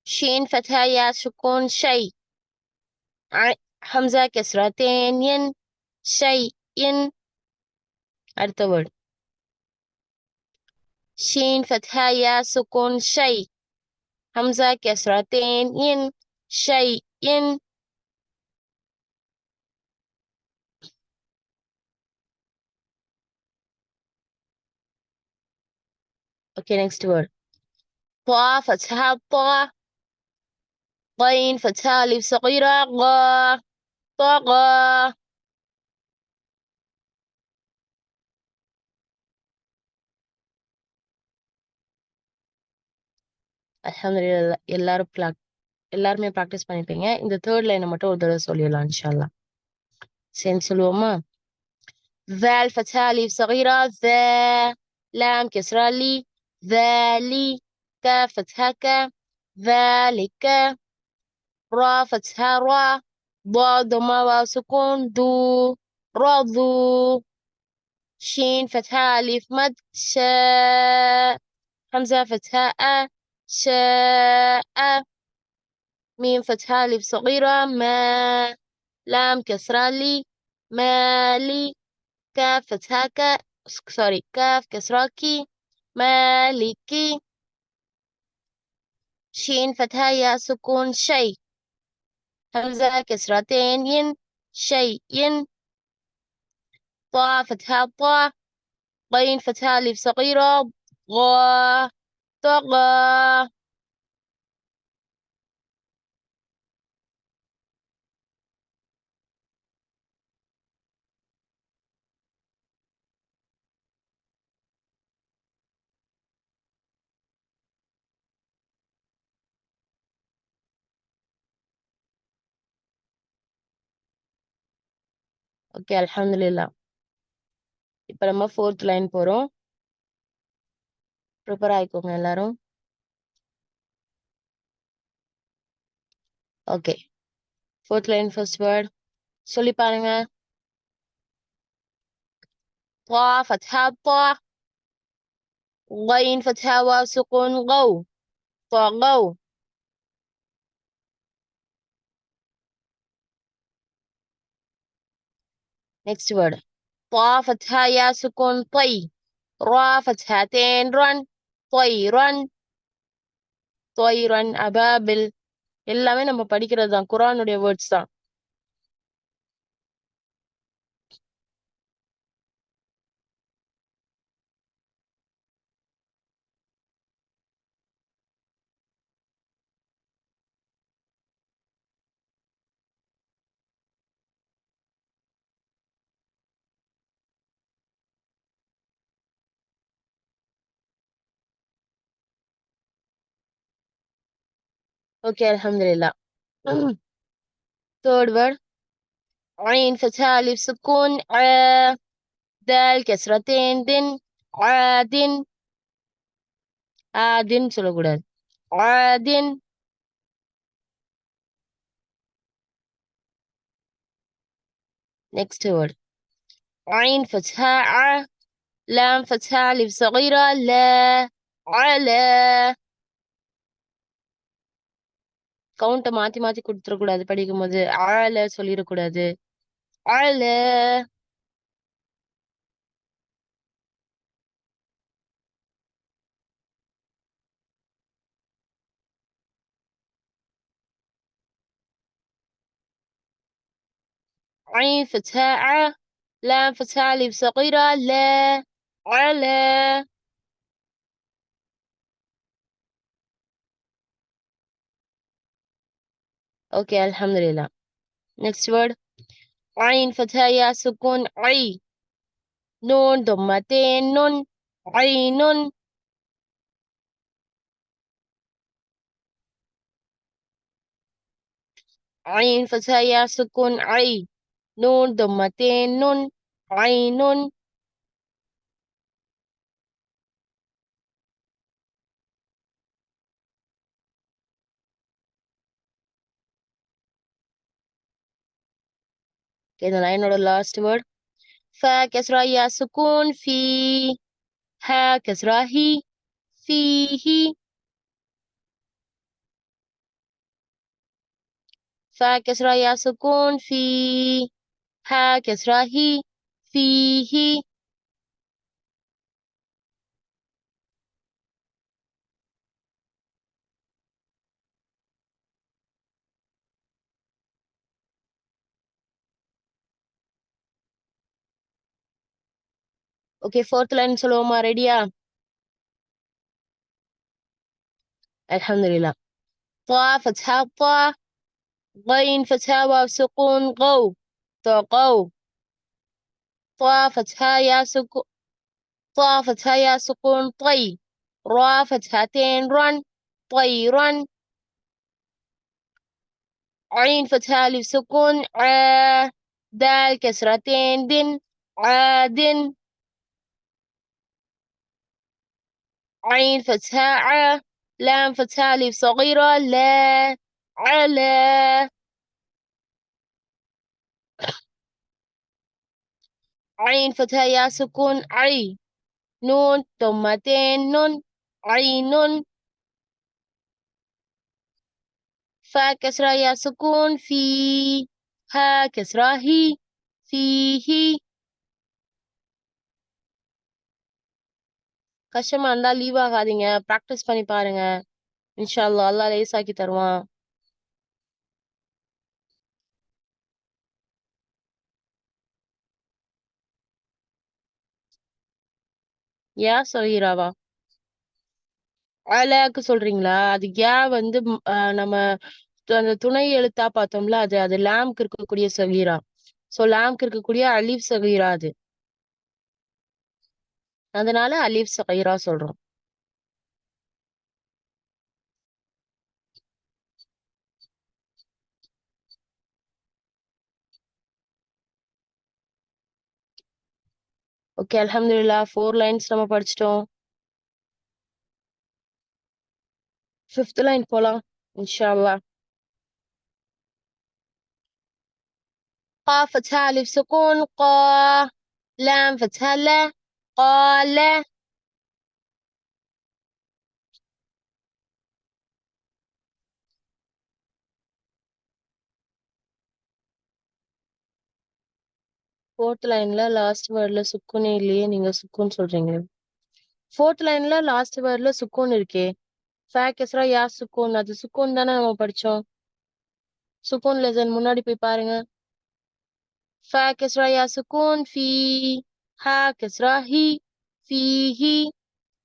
ஷீன் ஃபத்ஹா யா சுக்கூன் ஷை. ஹம்சா கஸ்ரத்தேன் யின். ஷை யின். அடுத்த வேர்ட். ஷீன் ஃபத்ஹா யா சுக்கூன் ஷை. ஹம்சா கஸ்ரத்தேன் யின். ஷை யின். Okay, next word. طا فتحة طا. غين فتحة ألف صغيرة غا. طغى. அல்ஹம்துலில்லாஹ் எல்லாருமே ப்ராக்டிஸ் பண்ணிருப்பீங்க. இந்த தேர்ட் லைனை மட்டும் ஒரு தடவை சொல்லிடலாம் இன்ஷா அல்லாஹ். சரி சொல்லுவோமா? ذال فتحة ألف صغيرة ذا. لام كسرة لي. ذالي. كاف فتحة كا. ذلك. را فتحة را. ضاد ضمة واو سكون ذو. رضو. شين فتحة ألف مد شاء. همزة فتحة أ. شاء. ميم فتحة ألف صغيرة ما. لام كسرة لي. مالي. كاف فتحة كا. سوري كاف كسرة كي. مالكي. شين فتحة يا سكون شي. همزة كسرتين ين. شيء ين. طا فتحة طا. غين فتحة ألف صغيرة غا. طغى. ஓகே அல்ஹம்துலில்லாஹ். இப்ப நம்ம ஃபோர்த் லைன் போறோம். ப்ரிப்பேர் ஆயிக்கோங்க எல்லாரும். Okay, fourth line first word சொல்லி பாருங்க. طا فتحة طا. غين فتحة واو سكون غو. طغوا. next word. طا فتحة يا سكون طي. را فتحتين رن. طيرا. طيرا அபாபில். எல்லாமே நம்ம படிக்கிறது தான், குரானுடைய வேர்ட்ஸ் தான். ஓகே அல்ஹம்துலில்லாஹ். Third word. عين فتحة ألف سكون ع. دال كسرتين دن. عادن. ஆதின்னு சொல்லக்கூடாது. ஆதின். next word. عين فتحة ع. لام فتحة ألف صغيرة لا. على. கவுண்ட மாத்தி மாத்தி கொடுத்துடக்கூடாது படிக்கும்போது. ஆள சொல்லிடக்கூடாது. ஆள. عين فتحة ع، لام فتحة ألف صغيرة لا، على. أوكي الحمد لله. next word. عين فتحة يا سكون عي، نون ضمتين نون، عين. عين فتحة يا سكون عي، نون ضمتين نون، عين. كده العين last word. فا كسرة يا سكون في، ها كسرة هي، فيه. فا كسرة يا سكون في، ها كسرة هي، فيه. Okay fourth line சொல்லுவோமா? ரெடியா? அல்ஹம்துலில்லாஹ். طا فتحة طا، غين فتحة واو سكون غو، طغو. طا فتحة يا سكون، طا فتحة يا سكون طي، را فتحتين رن، طيرا. عين فتحة ألف سكون ع، دال كسرتين دن، عاد. عين فتحة ع، لام فتحة ألف صغيرة لا، على. عين فتحة يا سكون عي، نون ضمتين نون، عين. فا كسرة يا سكون في، ها كسرة هي، فيه. கஷ்டமா இருந்தா லீவ் ஆகாதீங்க, ப்ராக்டிஸ் பண்ணி பாருங்க. இன்ஷா அல்லாஹ் அல்லாஹ் லேசாக்கி தருவான். யா சகீராவா? அலாக்கு சொல்றீங்களா? அது யா வந்து நம்ம அந்த துணை எழுத்தா பார்த்தோம்ல, அது அது லாம்க்கு இருக்கக்கூடிய சகீரா. சோ லாம்க்கு இருக்கக்கூடிய அலிஃப் சகீரா அது. அதனால அலிஃப் சகீரா சொல்றோம். ஓகே அல்ஹம்துலில்லாஹ் 4 லைன்ஸ் நம்ம படிச்சிட்டோம். 5th லைன் போலாம் இன்ஷா அல்லாஹ். قا فتحة ألف سكون قا، لام فتحة لا، قال. ஃபோர்த் லைன்ல லாஸ்ட் வேர்ட்ல சுக்குனே இல்லையே, நீங்க சுக்குன் சொல்றீங்க. ஃபோர்த் லைன்ல லாஸ்ட் வேர்ட்ல சுக்கூன் இருக்கே. ஃபா கஸ்ரா யா சுக்கூன், அது சுக்கூன் தானே நம்ம படிச்சோம். சுக்கூன் லெசன் முன்னாடி போய் பாருங்க. ஃபா கஸ்ரா யா சுக்கூன் ஃபீ, ஹா கஸ்ரா ஹி, ஃபீஹி.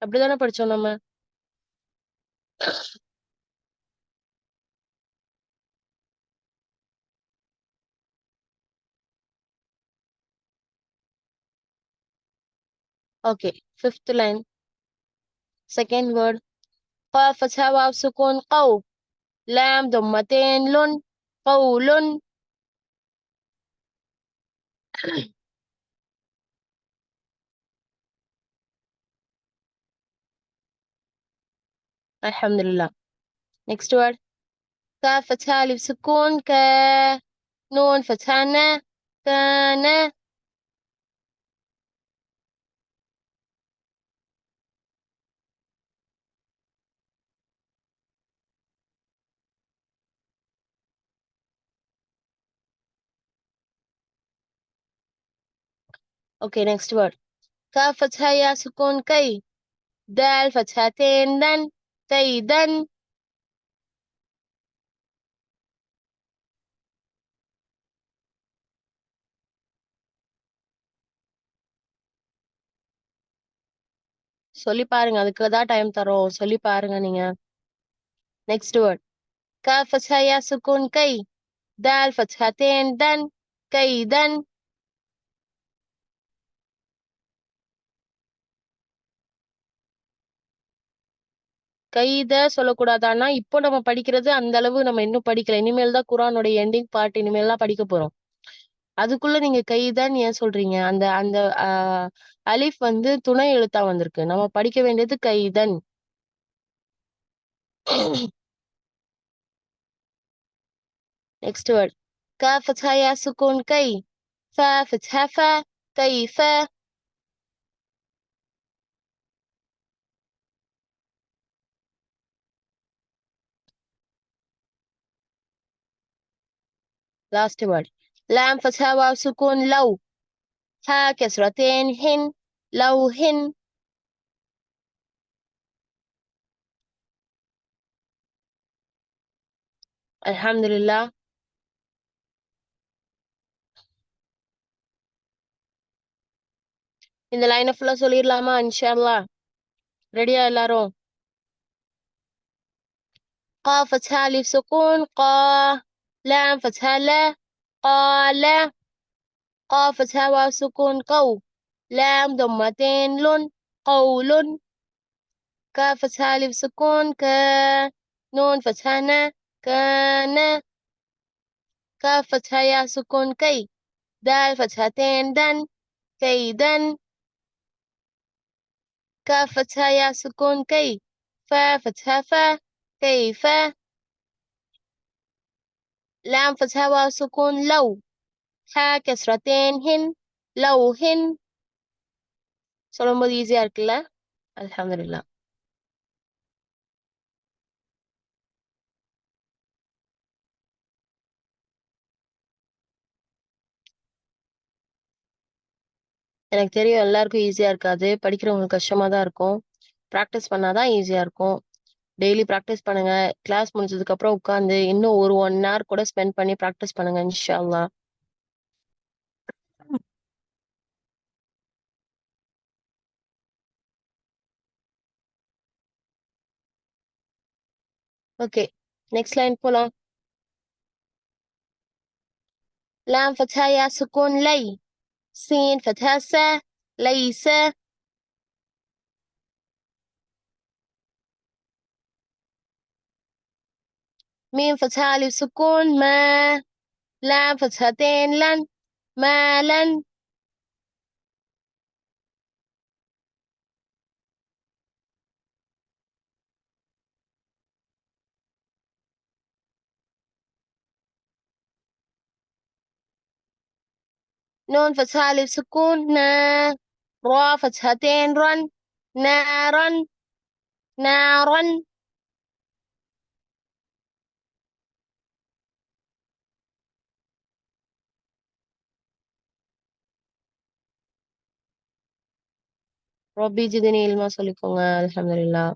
அப்படிதானே படிச்சோம் நம்ம. Okay 5th line second word. قا فتحة واو سكون قو، لام ضمتين لن، قول. alhamdulillah. next word. كاف فتحة ألف سكون كا، نون فتحة نا، كان. اوكي next word. كاف فتحة يا سكون كي، دال فتحتين دن، كيدن. சொல்லி பாருங்க. அதுக்கு தான் டைம் தரோம். சொல்லி பாருங்க நீங்க. Next word. كاف فتحة يا سكون كي. دال فتحتين دن. كيدن. கைத சொல்லக்கூடாதான்னா இப்போ நம்ம படிக்கிறது அந்த அளவு நம்ம இன்னும் படிக்கல. இனிமேல் தான் குரானோட எண்டிங் பார்ட் இனிமேல் தான் படிக்க போறோம். அதுக்குள்ள நீங்க கைதான் ஏன் சொல்றீங்க? அந்த அந்த அலிஃப் வந்து துணை எழுத்தா வந்திருக்கு. நம்ம படிக்க வேண்டியது கைதன். Next word. كاف فتحة يا سكون كي. فا فتحة فا. كيف. لاست وورد. لام فتحة واو سكون لو. ها كسرتين هن. لو هن. الحمد لله. இந்த லைனை ஃபுல்லா சொல்லிடலாமா இன்ஷா அல்லாஹ்? ரெடியா எல்லாரும்? قاف فتحة ألف سكون قا. لام فتحة لا. قال. قاف فتحة واو سكون قو. لام ضمتين لن. قول. كاف فتحة ألف سكون كا. نون فتحة نا. كان. كاف فتحة يا سكون كي. دال فتحتين دن. كيدن. كاف فتحة يا سكون كي. فا فتحة فا. كيف. لام فتحة واو سكون لو. ஹா கஸ்ரத்தேன் ஹின். Love hind. சொல்லும்போது ஈஸியா இருக்குல்ல? அல்ஹம்துலில்லாஹ். எனக்கு தெரியும் எல்லாருக்கும் ஈஸியா இருக்காது. படிக்கிறவங்களுக்கு கஷ்டமா தான் இருக்கும். ப்ராக்டிஸ் பண்ணாதான் ஈஸியா இருக்கும். டெய்லி ப்ராக்டிஸ் பண்ணுங்க. கிளாஸ் முடிஞ்சதுக்கு அப்புறம் உட்காந்து இன்னும் ஒரு 1 ஹவர் கூட ஸ்பெண்ட் பண்ணி ப்ராக்டிஸ் பண்ணுங்க இன்ஷா அல்லாஹ். ஓகே, நெக்ஸ்ட் லைன் போலாம். லாம் ஃபத்ஹா யா சுக்கூன் லை. சீன் ஃபத்ஹா ச. லைஸ. ميم فتحة ألف سكون ما. لام فتحتين لن. مالا. نون فتحة ألف سكون نا. را فتحتين رن. نارا. نارا. ربي زدني علما சொல்லிக்கோங்க. அல்ஹம்துலில்லாஹ்.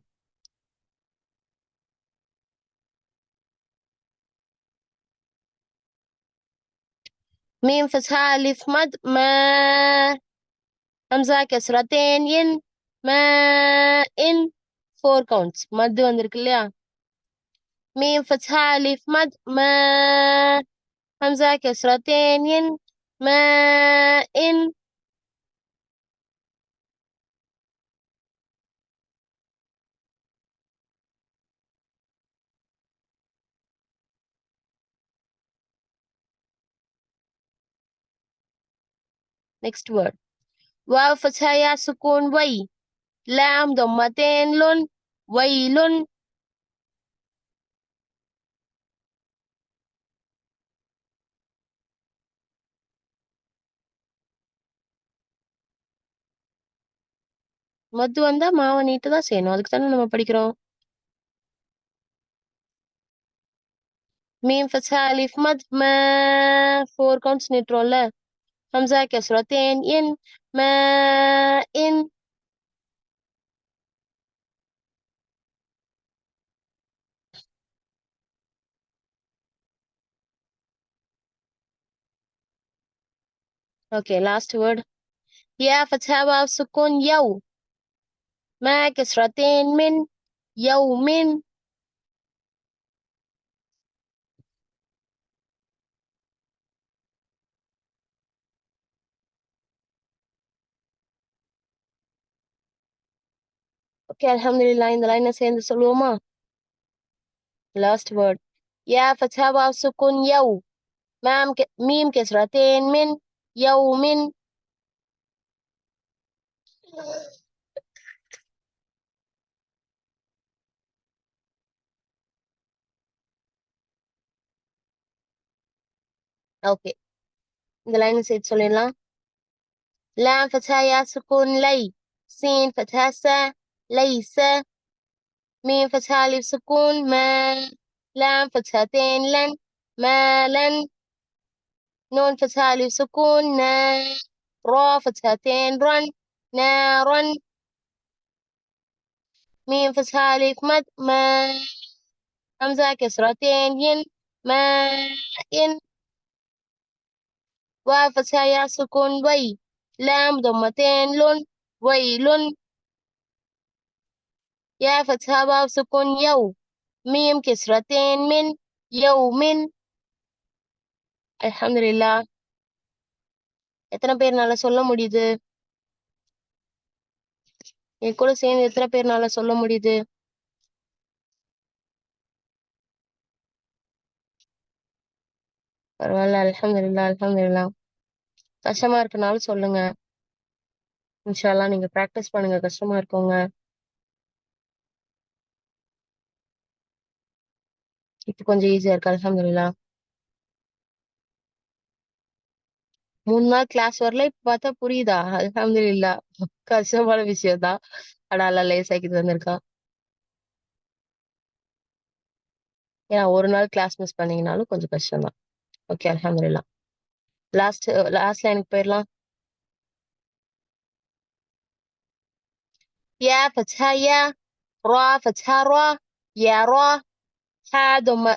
ميم فتحة ألف مد ما. همزة كسرتين ين. ما. إن. 4 counts மத்து வந்திருக்கு இல்லையா? ميم فتحة ألف مد ما. همزة كسرتين ين. ما. إن. next word. واو فتحة يا سكون وي. لام ضمتين لن. ويل. மத்து வந்தா மாவை நீட்டு தான் செய்யணும். அதுக்கு தானே நம்ம படிக்கிறோம். ميم فتحة ألف مد ما. 4 counts நீட்டுறோம்ல. همزة كسرتين إن. ما. إن. okay, last word. يا فتحة واو سكون يو. ما كسرتين من يوم. Okay அல்ஹம்துலில்லாஹ். இந்த லைனை சேர்ந்து சொல்லுவோமா? Last word. யா ஃபத்ஹா வாவ் சுக்குன் யவ். மீம் கஸ்ரத்தேன் மின் யௌமின். ஓகே, இந்த லைனை சேர்த்து சொல்லிடலாம். لام فتحة يا سكون لي. سين فتحة سا ليس. ميم فتحة ألف سكون ما. لام فتحتين لن ما لن. نون فتحة ألف سكون نا. را فتحتين رن نارا. ميم فتحة ألف مد ما. همزة كسرتين ين ما ين. واو فتحة يا سكون وي. لام ضمتين لن ويل. يا فتحة واو سكون يو. ميم كسرتين من يوم. அல்ஹம்துலில்லாஹ். எத்தனை பேர்னால சொல்ல முடியுது? என் கூட சேர்ந்து எத்தனை பேர்னால சொல்ல முடியுது? பரவாயில்ல, அல்ஹம்துலில்லாஹ் அல்ஹம்துலில்லாஹ். கஷ்டமா இருக்குனாலும் சொல்லுங்க. இன்ஷா அல்லாஹ் நீங்க ப்ராக்டிஸ் பண்ணுங்க. கஷ்டமா இருக்கவங்க இப்போ கொஞ்சம் ஈஸியா இருக்கு அல்ஹம்துலில்லாஹ். 3 நாள் கிளாஸ் வரல, இப்ப பார்த்தா புரியுதா? அல்ஹம்துலில்லாஹ். கஷ்டமான விஷயம் தான். ஆனா அல்லாஹ் லேசாக்கிட்டு வந்திருக்கா. ஏன்னா ஒரு நாள் கிளாஸ் மிஸ் பண்ணீங்கனாலும் கொஞ்சம் கஷ்டம் தான். ஓகே அல்ஹம்துலில்லாஹ். லாஸ்ட் லாஸ்ட் லைனுக்கு போயிடலாம். يا فتحة يا. را فتحة را. يا را. حا ضمة.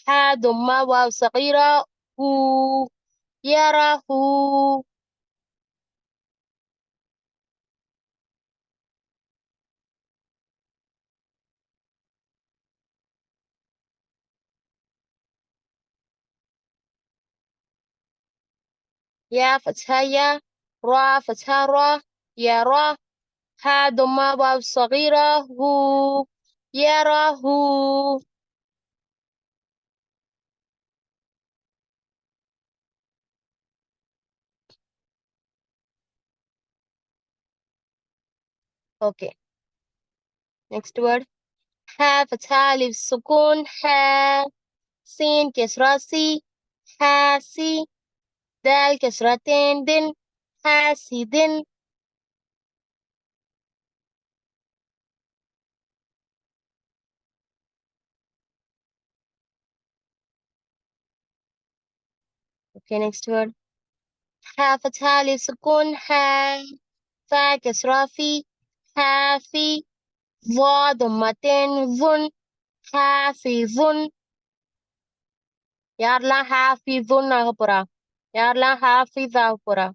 حا ضمة واو صغيرة. هو. يرى هو. يا فتحة يا. را فتحة را. يرى. حا ضمة واو صغيرة. هو. يرى هو. okay, next word. ها فتحة ألف سكون ها. سين كسرة سي. حاسي. دال كسرتين دن. حاسد. okay, next word. ها فتحة ألف سكون ها. فا كسرة في. حافي. ظا ضمتين ظن. حافظ. யாரெல்லாம் ஹாஃபிظுன்னு ஆக போறா? யாரெல்லாம் ஹாஃபிஸ் ஆக போறா?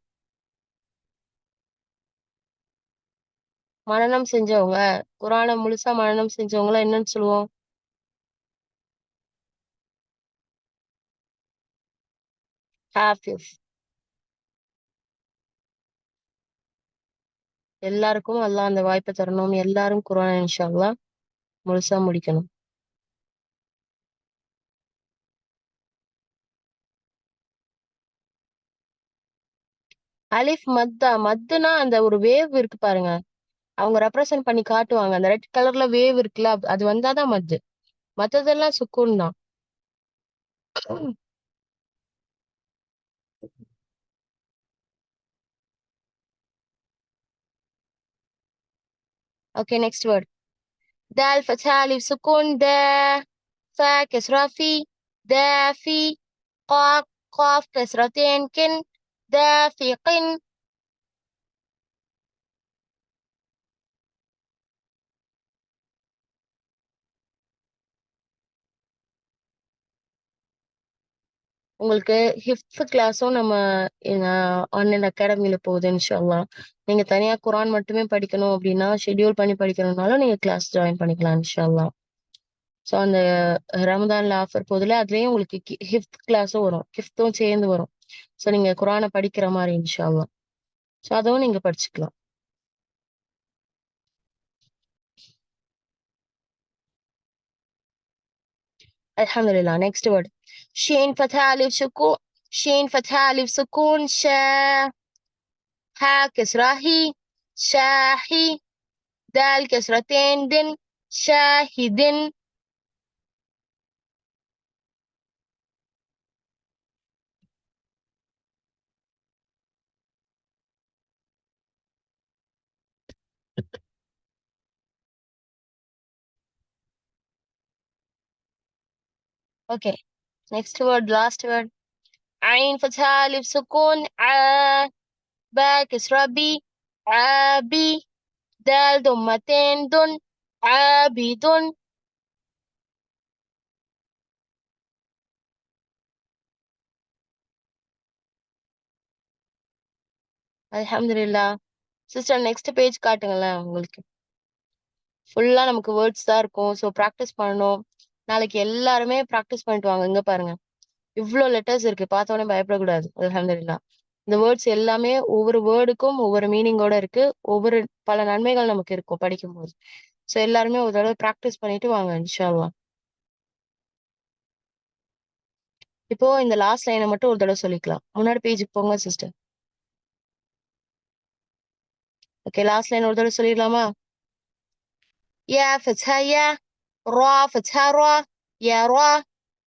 மனனம் செஞ்சவங்க, குரானை முழுசா மனனம் செஞ்சவங்கள என்னன்னு சொல்லுவோம்? ஹாஃபிஸ். எல்லாருக்கும் அல்லாஹ் அந்த வாய்ப்பை தரணும். எல்லாரும் குரானை இன்ஷா அல்லாஹ் முழுசா முடிக்கணும். அலிஃப் மத்தா. மத்துனா அந்த ஒரு வேவ் இருக்கு பாருங்க, அவங்க ரெப்ரசன்ட் பண்ணி காட்டுவாங்க. அந்த ரெட் கலர்ல வேவ் இருக்குல்ல, அது வந்தாதான் மத்து. மத்ததெல்லாம் சுக்கூன் தான். Okay, next word. دال فتحة ألف سكون دا. فا كسرة في. دافي. قاف. قاف كسرتين كن. دافق. உங்களுக்கு ஃபிஃப்த் கிளாஸும் நம்ம ஆன்லைன் அகாடமில போகுது இன்ஷால்லா. நீங்க தனியா குரான் மட்டுமே படிக்கணும் அப்படின்னா, ஷெட்யூல் பண்ணி படிக்கணும்னாலும் நீங்க கிளாஸ் ஜாயின் பண்ணிக்கலாம் இன்ஷால்லா. ஸோ அந்த ரமதான்ல ஆஃபர் போகுதுல, அதுலயும் உங்களுக்கு ஃபிஃப்த் கிளாஸும் வரும். ஃபிஃப்த்தும் சேர்ந்து வரும். ஸோ நீங்க குரான படிக்கிற மாரி இன்ஷா அல்லாஹ். ஸோ அதுவும் நீங்க படிச்சுக்கலாம். அல்ஹம்துலில்லாஹ். Next word. ஷீன் ஃபத்ஹா அலிஃப் சுக்கூன். ஷீன் ஃபத்ஹா அலிஃப் சுக்கூன் ஷா. ஹா கஸ்ரா ஹி. ஷாஹி. தால் கஸ்ரத்தேன் தின். ஷாஹிதின். Okay. Next word, last word. ஐன் ஃபத்ஹா அலிஃப் சுக்கூன் ஆ. பா கஸ்ரா பி. ஆபி. دال ضمتين دن. عابد. அல்ஹம்துலில்லாஹ். சிஸ்டர் நெக்ஸ்ட் பேஜ் காட்டுங்களேன் உங்களுக்கு. ஃபுல்லா நமக்கு வேர்ட்ஸ் தான் இருக்கும். ஸோ ப்ராக்டிஸ் பண்ணணும். நாளைக்கு எல்லாருமே ப்ராக்டிஸ் பண்ணிட்டு வாங்க. இங்க பாருங்க. இவ்ளோ லெட்டர்ஸ் இருக்கு. பார்த்த உடனே பயப்படக்கூடாது. அல்ஹம்துலில்லாஹ். இந்த வேர்ட்ஸ் எல்லாமே ஒவ்வொரு வேர்டுக்கும் ஒவ்வொரு மீனிங்கோட இருக்கு. ஒவ்வொரு பல நன்மைகள் நமக்கு இருக்கும் படிக்கும்போது. ஸோ எல்லாருமே ஒரு தடவை ப்ராக்டிஸ் பண்ணிட்டு வாங்க இன்ஷா அல்லாஹ். இப்போ இந்த லாஸ்ட் லைனை மட்டும் ஒரு தடவை சொல்லிக்கலாம். முன்னாடி பேஜுக்கு போங்க சிஸ்டர். ஓகே, லாஸ்ட் லைன் ஒரு தடவை சொல்லிடலாமா? يا فتحة يا. را فتحة را. يرى.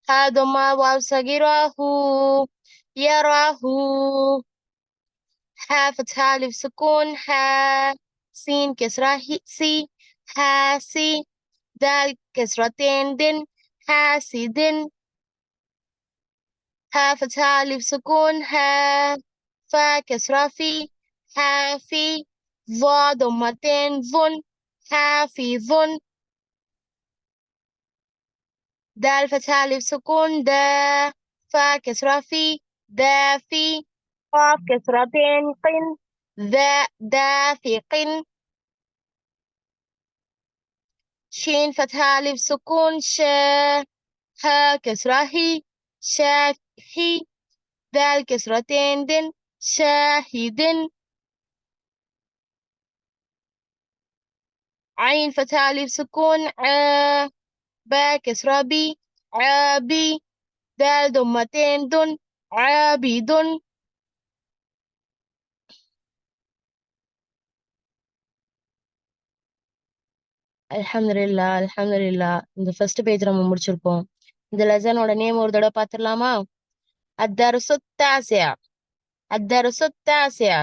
ها ضمة واو صغيرة هو. يراه. ها فتحة ألف سكون ها. سين كسرة سي. حاسي. دال كسرتين دن. حاسد. ها فتحة ألف سكون ها. فا كسرة في. حافي. ضا ضمتين ظن. حافظ. دال فتحة ألف سكون دا. فا كسرة في. دافي. قاف كسرتين قن. ذا دافق. شين فتحة ألف سكون شا. ها كسرة هي. شاهي. دال كسرتين دن. شاهد. عين فتحة ألف سكون عا. با كسرة بي. عابي. دال ضمتين دن. عابد. அல்ஹம்துலில்லாஹ் அல்ஹம்துலில்லாஹ். இந்த ஃபர்ஸ்ட் பேஜ் நம்ம முடிச்சிருப்போம். இந்த லெசனோட நேம் ஒரு தடவை பார்த்துடலாமா? அத்தருசு தாசியா. அத்தருசு தாசியா.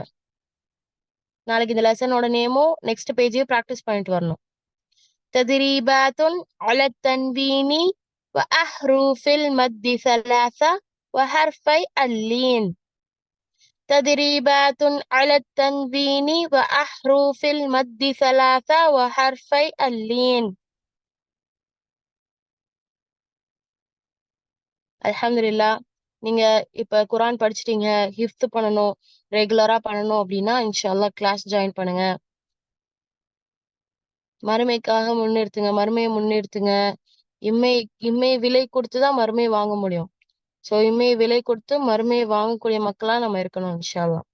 நாளைக்கு இந்த லெசனோட நேமும் நெக்ஸ்ட் பேஜையும் ப்ராக்டிஸ் பண்ணிட்டு வரணும். தத்ரீபாத்துன் அல தன்வீனி வ அஹ்ரூஃபில் மத்தி ثلاثة وحرفي اللين. تدريبات على التنوين وأحرف المد ثلاثة وحرفي اللين. அல்ஹம்துலில்லாஹ். நீங்க இப்ப குரான் படிச்சிட்டீங்க, ஹிஃப்த் பண்ணணும், ரெகுலரா பண்ணணும் அப்படின்னா இன்ஷா அல்லாஹ் கிளாஸ் ஜாயின் பண்ணுங்க. மறுமைக்காக முன்னிறுத்துங்க, மறுமையை முன்னிறுத்துங்க. இம்மை இம்மை விலை கொடுத்து தான் மறுமையை வாங்க முடியும். ஸோ இம்மையை விலை கொடுத்து மறுமையை வாங்கக்கூடிய மக்களா நம்ம இருக்கணும் இன்ஷா அல்லாஹ்.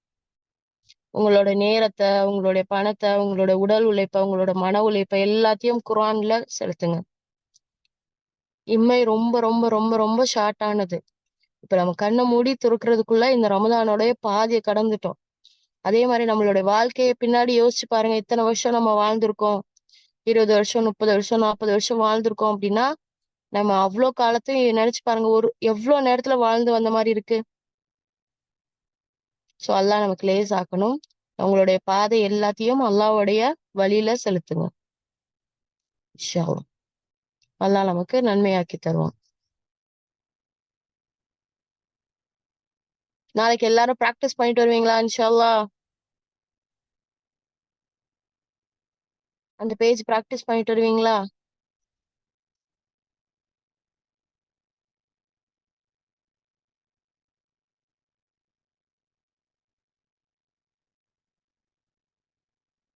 உங்களோட நேரத்தை, உங்களுடைய பணத்தை, உங்களோட உடல் உழைப்பை, உங்களோட மன உழைப்பை எல்லாத்தையும் குரான்ல செலுத்துங்க. இம்மை ரொம்ப ரொம்ப ரொம்ப ரொம்ப ஷார்ட்டானது. இப்ப நம்ம கண்ணை மூடி துறக்கிறதுக்குள்ள இந்த ரமதானோடைய பாதியை கடந்துட்டோம். அதே மாதிரி நம்மளுடைய வாழ்க்கையை பின்னாடி யோசிச்சு பாருங்க. இத்தனை வருஷம் நம்ம வாழ்ந்திருக்கோம். 20 வருஷம், 30 வருஷம், 40 வருஷம் வாழ்ந்திருக்கோம் அப்படின்னா நம்ம அவ்வளோ காலத்தையும் நினைச்சு பாருங்க. எவ்வளவு நேரத்துல வாழ்ந்து வந்த மாதிரி இருக்கு. சோ அல்லாஹ் நமக்கு லேஸ் ஆக்கணும். உங்களுடைய பாதை எல்லாத்தையும் அல்லாஹ்வுடைய வழியில செலுத்துங்க. இன்ஷா அல்லாஹ். அல்லாஹ் நமக்கு நன்மையாக்கி தருவான். நாளைக்கு எல்லாரும் பிராக்டிஸ் பண்ணிட்டு வருவீங்களா இன்ஷா அல்லாஹ்? அந்த பேஜ் பிராக்டிஸ் பண்ணிட்டு வருவீங்களா?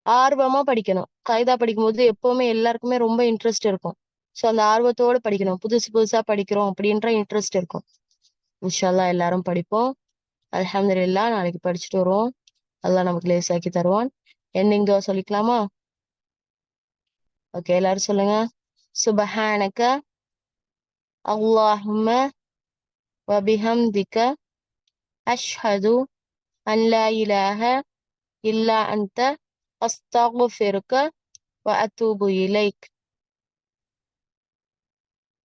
ஆர்வமா படிக்கணும். காயிதா படிக்கும்போது எப்பவுமே எல்லாருக்குமே ரொம்ப இன்ட்ரெஸ்ட் இருக்கும். ஸோ அந்த ஆர்வத்தோட படிக்கணும். புதுசு புதுசா படிக்கிறோம் அப்படின்ற இன்ட்ரெஸ்ட் இருக்கும். இன்ஷா அல்லாஹ் எல்லாரும் படிப்போம். அல்ஹம்துலில்லாஹ் நாளைக்கு படிச்சுட்டு வருவோம். அல்லாஹ் நமக்கு லேசாக்கி தருவான். எண்டிங் துவா சொல்லிக்கலாமா? ஓகே, எல்லாரும் சொல்லுங்க. சுபஹானக அல்லாஹும்ம வபிஹம்திக அஷ்ஹது அன் லா இலாஹ இல்லா அன்த அஸ்தக்ஃபிருக வ அத்தூபு இலைக்.